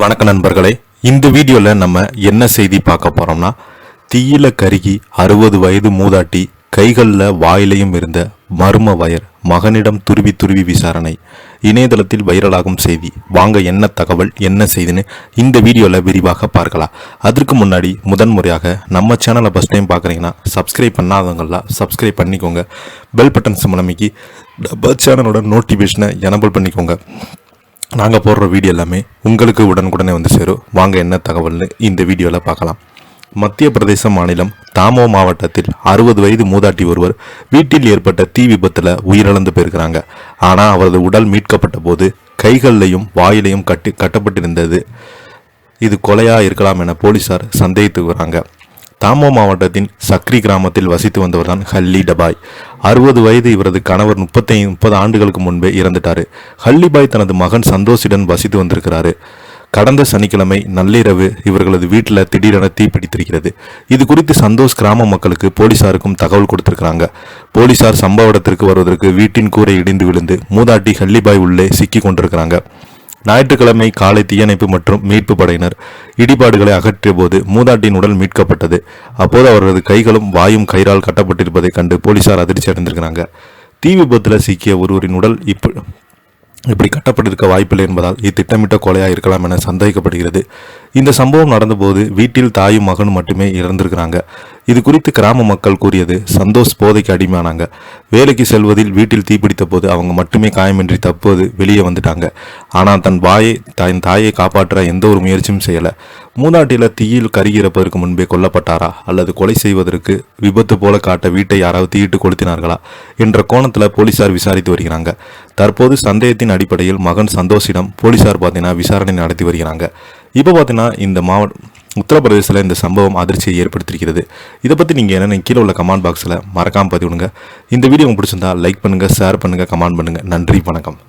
வணக்க நண்பர்களே, இந்த வீடியோவில் நம்ம என்ன செய்தி பார்க்க போகிறோம்னா, தீயில கருகி 60 வயது மூதாட்டி கைகளில் வாயிலையும் இருந்த மர்ம வயர் மகனிடம் துருவி விசாரணை. இணையதளத்தில் வைரலாகும் செய்தி. வாங்க என்ன தகவல் என்ன செய்தின்னு இந்த வீடியோவில் விரிவாக பார்க்கலாம். அதற்கு முன்னாடி முதன்முறையாக நம்ம சேனலை ஃபஸ்ட் டைம் பார்க்குறீங்கன்னா சப்ஸ்கிரைப் பண்ணாதவங்களாம் சப்ஸ்கிரைப் பண்ணிக்கோங்க. பெல் பட்டன் சிம்லமைக்கு நம்ம சேனலோட நோட்டிஃபிகேஷனை எனபிள் பண்ணிக்கோங்க. நாங்கள் போடுற வீடியோ எல்லாமே உங்களுக்கு உடனுக்குடனே வந்து சேரும். வாங்க என்ன தகவல்னு இந்த வீடியோவில் பார்க்கலாம். மத்திய பிரதேச மாநிலம் தாமோ மாவட்டத்தில் 60 வயது மூதாட்டி ஒருவர் வீட்டில் ஏற்பட்ட தீ விபத்தில் உயிரிழந்து போயிருக்கிறாங்க. ஆனால் அவரது உடல் மீட்கப்பட்ட போது கைகள்லையும் வாயிலையும் கட்டப்பட்டிருந்தது. இது கொலையாக இருக்கலாம் என போலீசார் சந்தேகித்து வராங்க. தாமோ மாவட்டத்தின் சக்ரி கிராமத்தில் வசித்து வந்தவர் தான் ஹல்லி டபாய். 60 வயது இவரது கணவர் 30 ஆண்டுகளுக்கு முன்பே இறந்துட்டாரு. ஹல்லிபாய் தனது மகன் சந்தோஷுடன் வசித்து வந்திருக்கிறாரு. கடந்த சனிக்கிழமை நள்ளிரவு இவர்களது வீட்டில் திடீரென தீப்பிடித்திருக்கிறது. இது குறித்து சந்தோஷ் கிராம மக்களுக்கு போலீசாருக்கும் தகவல் கொடுத்திருக்கிறாங்க. போலீசார் சம்பவ இடத்திற்கு வருவதற்கு வீட்டின் கூரை இடிந்து விழுந்து மூதாட்டி ஹல்லிபாய் உள்ளே சிக்கி கொண்டிருக்கிறாங்க. ஞாயிற்றுக்கிழமை காலை தீயணைப்பு மற்றும் மீட்பு படையினர் இடிபாடுகளை அகற்றிய போது மூதாட்டியின் உடல் மீட்கப்பட்டது. அப்போது அவரது கைகளும் வாயும் கயிறால் கட்டப்பட்டிருப்பதை கண்டு போலீசார் அதிர்ச்சி அடைந்திருக்கிறாங்க. தீ விபத்தில் சிக்கிய ஒருவரின் உடல் இப்படி கட்டப்பட்டிருக்க வாய்ப்பில்லை என்பதால் இத்திட்டமிட்ட கொலையாக இருக்கலாம் என சந்தேகிக்கப்படுகிறது. இந்த சம்பவம் நடந்தபோது வீட்டில் தாயும் மகனும் மட்டுமே இறந்திருக்கிறாங்க. இது குறித்து கிராம மக்கள் கூறியது, சந்தோஷ் போதைக்கு அடிமையானாங்க. வேலைக்கு செல்வதில் வீட்டில் தீப்பிடித்த போது அவங்க மட்டுமே காயமின்றி தப்புவது வெளியே வந்துட்டாங்க. ஆனால் தன் தாயை காப்பாற்ற எந்த ஒரு முயற்சியும் செய்யலை. மூதாட்டியில தீயில் கருகிறப்பதற்கு முன்பே கொல்லப்பட்டாரா அல்லது கொலை செய்வதற்கு விபத்து போல காட்ட வீட்டை யாராவது தீயிட்டு கொளுத்தினார்களா என்ற கோணத்தில் போலீசார் விசாரித்து வருகிறாங்க. தற்போது சந்தேகத்தின் அடிப்படையில் மகன் சந்தோஷிடம் போலீசார் பார்த்தீங்கன்னா விசாரணை நடத்தி வருகிறாங்க. இப்போ பார்த்தீங்கன்னா இந்த உத்தரப்பிரதேசத்தில் இந்த சம்பவம் அதிர்ச்சியை ஏற்படுத்தியிருக்கிறது. இதை பற்றி நீங்கள் என்னென்ன கீழே உள்ள கமெண்ட் பாக்ஸில் மறக்காமல் பதிவிடுங்க. இந்த வீடியோ உங்களுக்கு பிடிச்சிருந்தா லைக் பண்ணுங்கள், ஷேர் பண்ணுங்கள், கமெண்ட் பண்ணுங்கள். நன்றி, வணக்கம்.